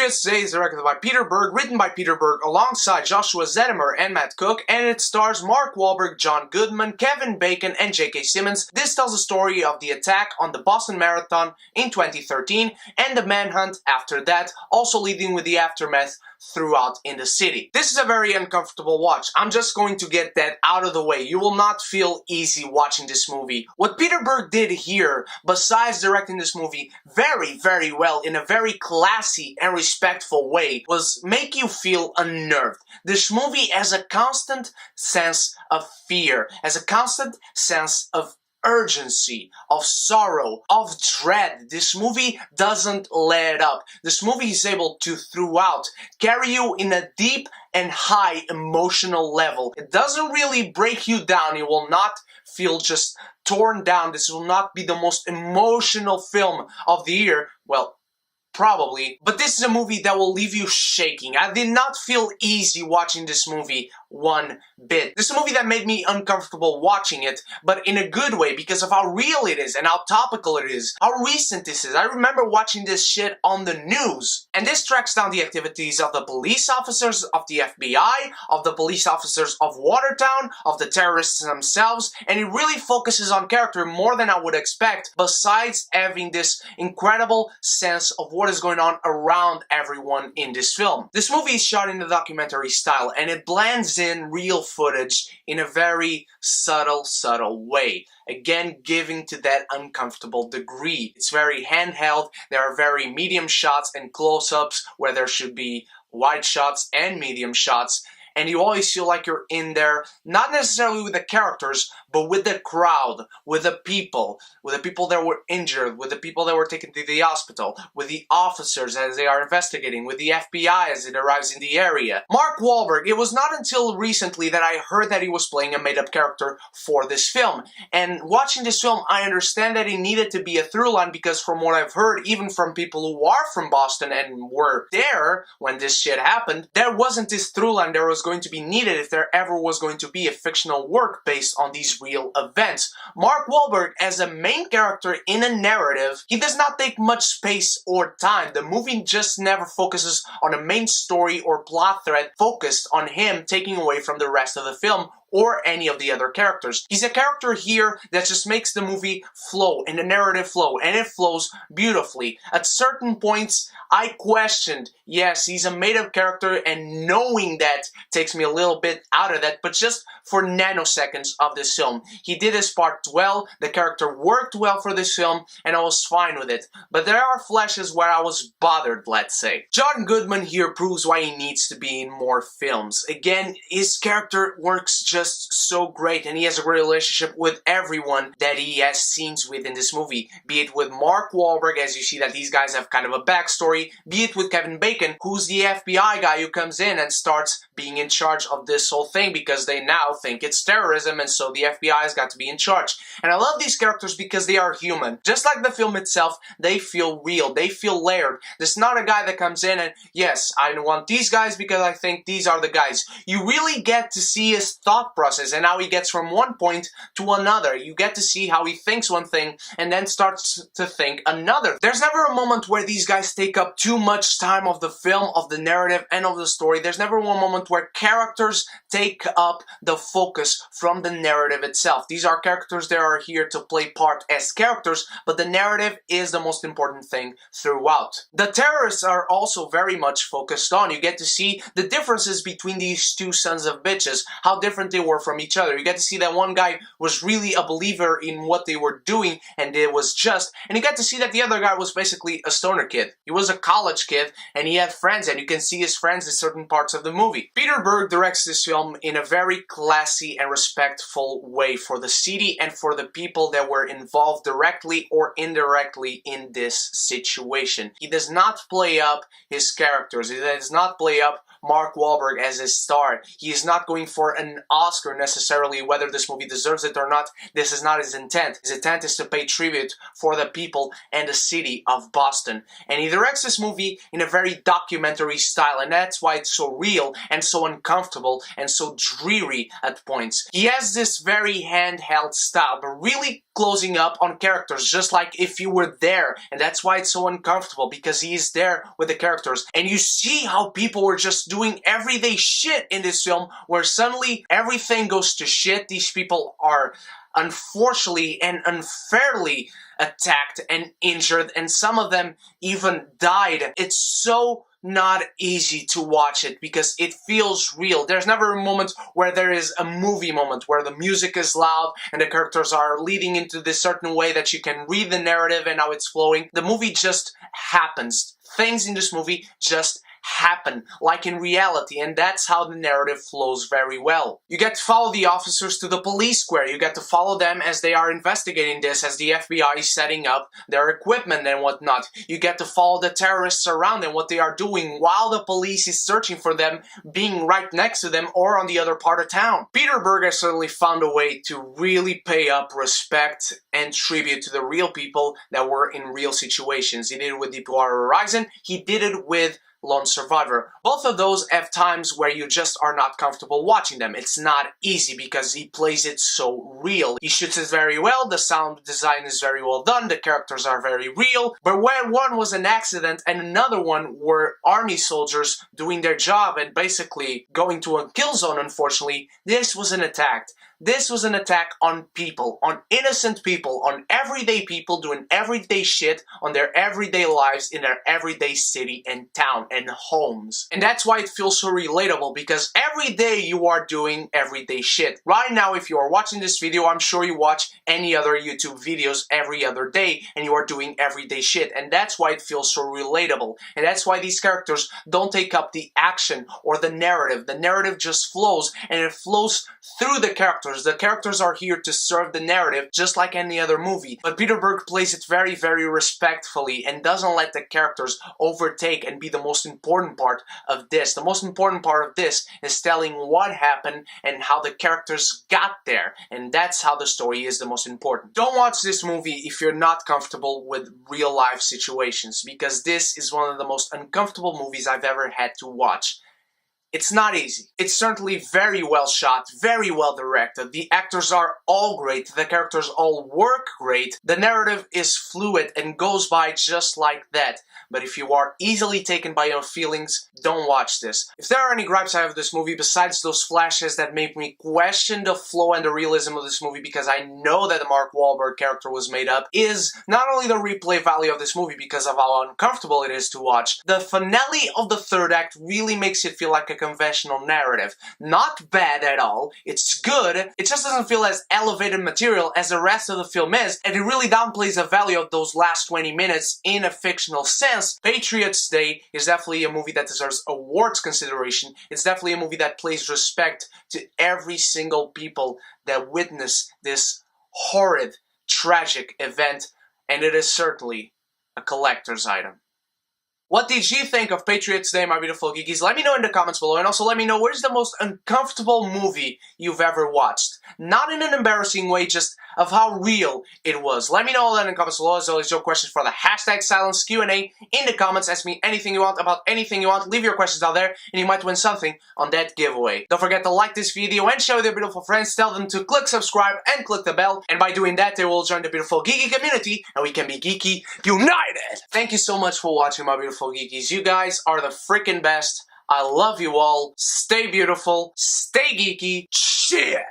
Patriots today is directed by Peter Berg, written by Peter Berg alongside Joshua Zedemer and Matt Cook, and it stars Mark Wahlberg, John Goodman, Kevin Bacon, and J.K. Simmons. This tells the story of the attack on the Boston Marathon in 2013 and the manhunt after that, also leading with the aftermath throughout in the city. This is a very uncomfortable watch. I'm just going to get that out of the way. You will not feel easy watching this movie. What Peter Berg did here, besides directing this movie very, very well in a very classy and respectful way, was make you feel unnerved. This movie has a constant sense of fear, has a constant sense of urgency, of sorrow, of dread. This movie doesn't let up. This movie is able to, throughout, carry you in a deep and high emotional level. It doesn't really break you down. You will not feel just torn down. This will not be the most emotional film of the year. Well, probably. But this is a movie that will leave you shaking. I did not feel easy watching this movie one bit. This is a movie that made me uncomfortable watching it, but in a good way because of how real it is and how topical it is, how recent this is. I remember watching this shit on the news. And this tracks down the activities of the police officers, of the FBI, of the police officers of Watertown, of the terrorists themselves, and it really focuses on character more than I would expect, besides having this incredible sense of what is going on around everyone in this film. This movie is shot in a documentary style, and it blends in real footage in a very subtle way. Again, giving to that uncomfortable degree. It's very handheld. There are very medium shots and close-ups where there should be wide shots and medium shots. And you always feel like you're in there, not necessarily with the characters, but with the crowd, with the people that were injured, with the people that were taken to the hospital, with the officers as they are investigating, with the FBI as it arrives in the area. Mark Wahlberg, it was not until recently that I heard that he was playing a made-up character for this film. And watching this film, I understand that it needed to be a through line because from what I've heard, even from people who are from Boston and were there when this shit happened, there wasn't this through line there was going to be needed if there ever was going to be a fictional work based on these real events. Mark Wahlberg, as a main character in a narrative, he does not take much space or time. The movie just never focuses on a main story or plot thread focused on him taking away from the rest of the film or any of the other characters. He's a character here that just makes the movie flow, and the narrative flow, and it flows beautifully. At certain points, I questioned, yes, he's a made-up character, and knowing that takes me a little bit out of that, but just for nanoseconds of this film. He did his part well, the character worked well for this film, and I was fine with it. But there are flashes where I was bothered, let's say. John Goodman here proves why he needs to be in more films. Again, his character works just so great, and he has a great relationship with everyone that he has scenes with in this movie. Be it with Mark Wahlberg, as you see that these guys have kind of a backstory, be it with Kevin Bacon, who's the FBI guy who comes in and starts being in charge of this whole thing because they now think it's terrorism, and so the FBI has got to be in charge. And I love these characters because they are human. Just like the film itself, they feel real, they feel layered. There's not a guy that comes in and, yes, I want these guys because I think these are the guys. You really get to see his thought process and how he gets from one point to another. You get to see how he thinks one thing and then starts to think another. There's never a moment where these guys take up too much time of the film, of the narrative, and of the story. There's never one moment where characters take up the focus from the narrative itself. These are characters that are here to play part as characters, but the narrative is the most important thing throughout. The terrorists are also very much focused on. You get to see the differences between these two sons of bitches, how different they were from each other. You get to see that one guy was really a believer in what they were doing and it was just, and you get to see that the other guy was basically a stoner kid. He was a college kid and he had friends, and you can see his friends in certain parts of the movie. Peter Berg directs this film in a very classy and respectful way for the city and for the people that were involved directly or indirectly in this situation. He does not play up his characters. He does not play up Mark Wahlberg as his star. He is not going for an Oscar necessarily, whether this movie deserves it or not. This is not his intent. His intent is to pay tribute for the people and the city of Boston. And he directs this movie in a very documentary style, and that's why it's so real and so uncomfortable and so dreary at points. He has this very handheld style, but really closing up on characters, just like if you were there, and that's why it's so uncomfortable, because he is there with the characters, and you see how people were just doing everyday shit in this film, where suddenly everything goes to shit. These people are unfortunately and unfairly attacked and injured, and some of them even died. It's so not easy to watch it because it feels real. There's never a moment where there is a movie moment where the music is loud and the characters are leading into this certain way that you can read the narrative and how it's flowing. The movie just happens. Things in this movie just happen, like in reality, and that's how the narrative flows very well. You get to follow the officers to the police square, you get to follow them as they are investigating this, as the FBI is setting up their equipment and whatnot. You get to follow the terrorists around and what they are doing while the police is searching for them, being right next to them or on the other part of town. Peter Berg has certainly found a way to really pay up respect and tribute to the real people that were in real situations. He did it with Deepwater Horizon, he did it with Lone Survivor. Both of those have times where you just are not comfortable watching them. It's not easy because he plays it so real. He shoots it very well, the sound design is very well done, the characters are very real, but where one was an accident and another one were army soldiers doing their job and basically going to a kill zone, unfortunately, this was an attack. This was an attack on people, on innocent people, on everyday people doing everyday shit on their everyday lives in their everyday city and town and homes. And that's why it feels so relatable, because every day you are doing everyday shit. Right now, if you are watching this video, I'm sure you watch any other YouTube videos every other day and you are doing everyday shit. And that's why it feels so relatable. And that's why these characters don't take up the action or the narrative. The narrative just flows, and it flows through the characters. The characters are here to serve the narrative just like any other movie, but Peter Berg plays it very, very respectfully and doesn't let the characters overtake and be the most important part of this. The most important part of this is telling what happened and how the characters got there, and that's how the story is the most important. Don't watch this movie if you're not comfortable with real life situations, because this is one of the most uncomfortable movies I've ever had to watch. It's not easy. It's certainly very well shot, very well directed. The actors are all great. The characters all work great. The narrative is fluid and goes by just like that. But if you are easily taken by your feelings, don't watch this. If there are any gripes I have with this movie besides those flashes that make me question the flow and the realism of this movie, because I know that the Mark Wahlberg character was made up, is not only the replay value of this movie because of how uncomfortable it is to watch. The finale of the third act really makes it feel like a conventional narrative. Not bad at all, it's good, it just doesn't feel as elevated material as the rest of the film is, and it really downplays the value of those last 20 minutes in a fictional sense. Patriots Day is definitely a movie that deserves awards consideration. It's definitely a movie that pays respect to every single people that witnessed this horrid, tragic event, and it is certainly a collector's item. What did you think of Patriots Day, my beautiful geekies? Let me know in the comments below, and also let me know what is the most uncomfortable movie you've ever watched. Not in an embarrassing way, just of how real it was. Let me know all that in the comments below. As always, your questions for the hashtag silence Q&A in the comments. Ask me anything you want about anything you want. Leave your questions down there, and you might win something on that giveaway. Don't forget to like this video and share with your beautiful friends. Tell them to click subscribe and click the bell, and by doing that, they will join the beautiful geeky community, and we can be geeky united. Thank you so much for watching, my beautiful geekies. You guys are the freaking best. I love you all. Stay beautiful. Stay geeky. Cheers!